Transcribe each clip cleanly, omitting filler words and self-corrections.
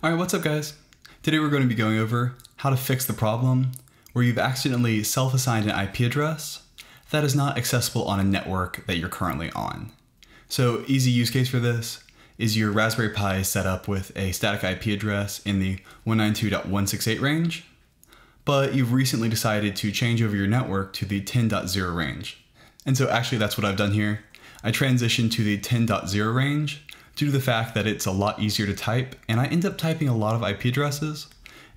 Alright, what's up guys? Today we're going to be going over how to fix the problem where you've accidentally self-assigned an IP address that is not accessible on a network that you're currently on. So easy use case for this is your Raspberry Pi is set up with a static IP address in the 192.168 range, but you've recently decided to change over your network to the 10.0 range. And so actually that's what I've done here. I transitioned to the 10.0 range due to the fact that it's a lot easier to type, and I end up typing a lot of IP addresses.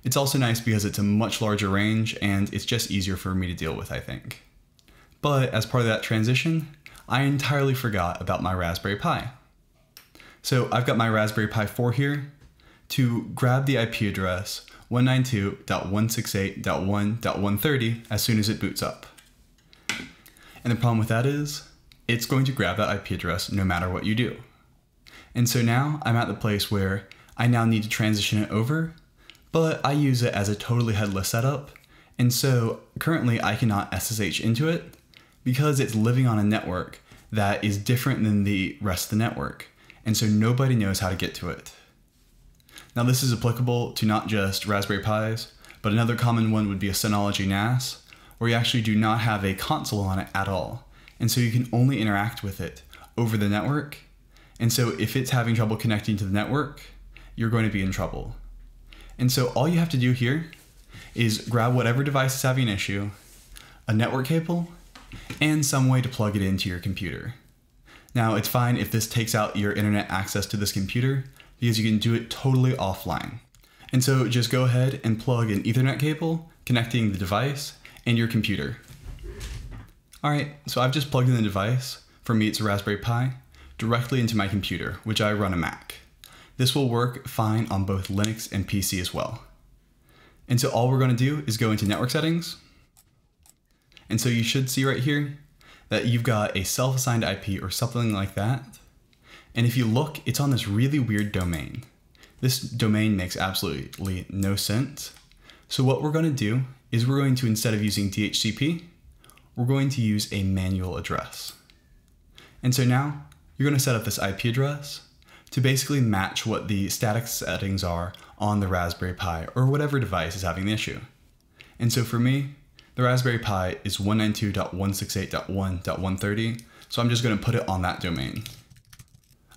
It's also nice because it's a much larger range and it's just easier for me to deal with, I think. But as part of that transition, I entirely forgot about my Raspberry Pi. So I've got my Raspberry Pi 4 here to grab the IP address 192.168.1.130 as soon as it boots up. And the problem with that is, it's going to grab that IP address no matter what you do. And so now I'm at the place where I now need to transition it over, but I use it as a totally headless setup. And so currently I cannot SSH into it because it's living on a network that is different than the rest of the network. And so nobody knows how to get to it. Now this is applicable to not just Raspberry Pis, but another common one would be a Synology NAS, where you actually do not have a console on it at all. And so you can only interact with it over the network. And so if it's having trouble connecting to the network, you're going to be in trouble. And so all you have to do here is grab whatever device is having an issue, a network cable, and some way to plug it into your computer. Now it's fine if this takes out your internet access to this computer because you can do it totally offline. And so just go ahead and plug an Ethernet cable connecting the device and your computer. All right, so I've just plugged in the device. For me, it's a Raspberry Pi directly into my computer, which I run a Mac. This will work fine on both Linux and PC as well. And so all we're going to do is go into network settings. And so you should see right here that you've got a self-assigned IP or something like that. And if you look, it's on this really weird domain. This domain makes absolutely no sense. So what we're going to do is we're going to, instead of using DHCP, we're going to use a manual address. And so now you're going to set up this IP address to basically match what the static settings are on the Raspberry Pi or whatever device is having the issue. And so for me, the Raspberry Pi is 192.168.1.130, so I'm just going to put it on that domain.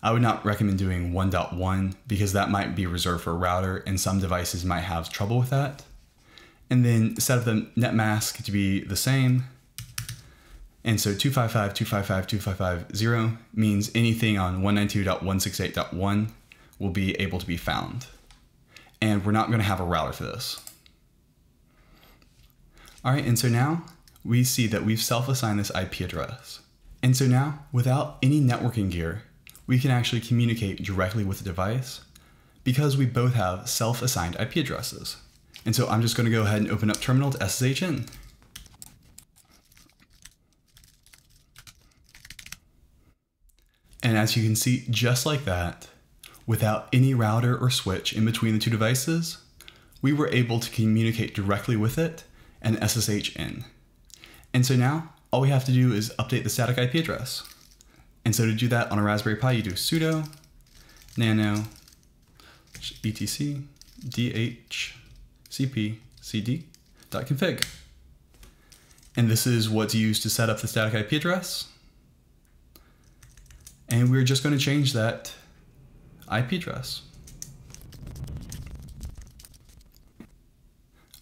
I would not recommend doing 1.1 because that might be reserved for a router and some devices might have trouble with that. And then set up the net mask to be the same. And so 255.255.255.0 means anything on 192.168.1 will be able to be found. And we're not going to have a router for this. All right, and so now we see that we've self-assigned this IP address. And so now, without any networking gear, we can actually communicate directly with the device because we both have self-assigned IP addresses. And so I'm just going to go ahead and open up terminal to SSH in. And as you can see, just like that, without any router or switch in between the two devices, we were able to communicate directly with it and SSH in. And so now all we have to do is update the static IP address. And so to do that on a Raspberry Pi, you do sudo nano etc dhcp-cd.config. And this is what's used to set up the static IP address. And we're just going to change that IP address.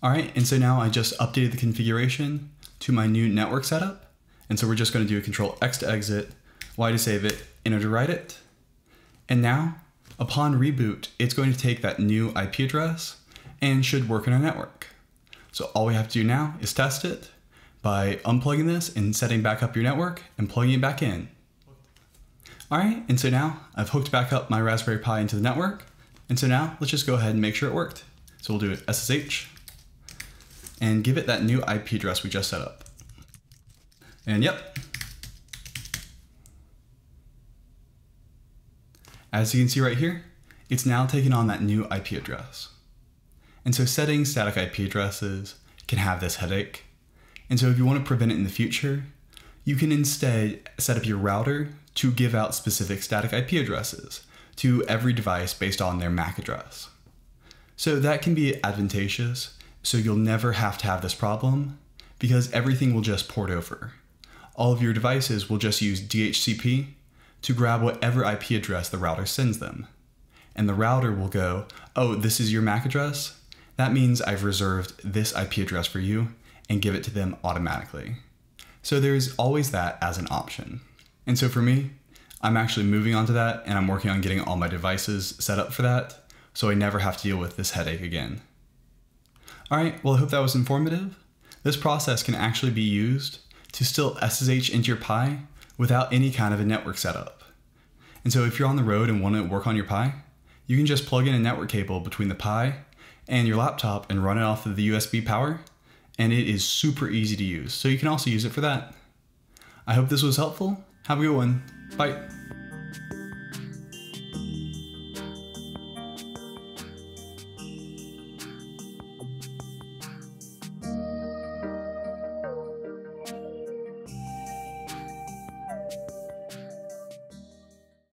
All right, and so now I just updated the configuration to my new network setup. And so we're just going to do a Control X to exit, Y to save it, Enter to write it. And now, upon reboot, it's going to take that new IP address and should work in our network. So all we have to do now is test it by unplugging this and setting back up your network and plugging it back in. All right, and so now I've hooked back up my Raspberry Pi into the network. And so now let's just go ahead and make sure it worked. So we'll do it SSH and give it that new IP address we just set up. And yep. As you can see right here, it's now taken on that new IP address. And so setting static IP addresses can have this headache. And so if you want to prevent it in the future, you can instead set up your router to give out specific static IP addresses to every device based on their MAC address. So that can be advantageous, so you'll never have to have this problem because everything will just port over. All of your devices will just use DHCP to grab whatever IP address the router sends them. And the router will go, oh, this is your MAC address? That means I've reserved this IP address for you, and give it to them automatically. So there's always that as an option. And so for me, I'm actually moving on to that, and I'm working on getting all my devices set up for that, so I never have to deal with this headache again. Alright, well I hope that was informative. This process can actually be used to still SSH into your Pi without any kind of a network setup. And so if you're on the road and want to work on your Pi, you can just plug in a network cable between the Pi and your laptop and run it off of the USB power, and it is super easy to use, so you can also use it for that. I hope this was helpful. Have a good one. Bye.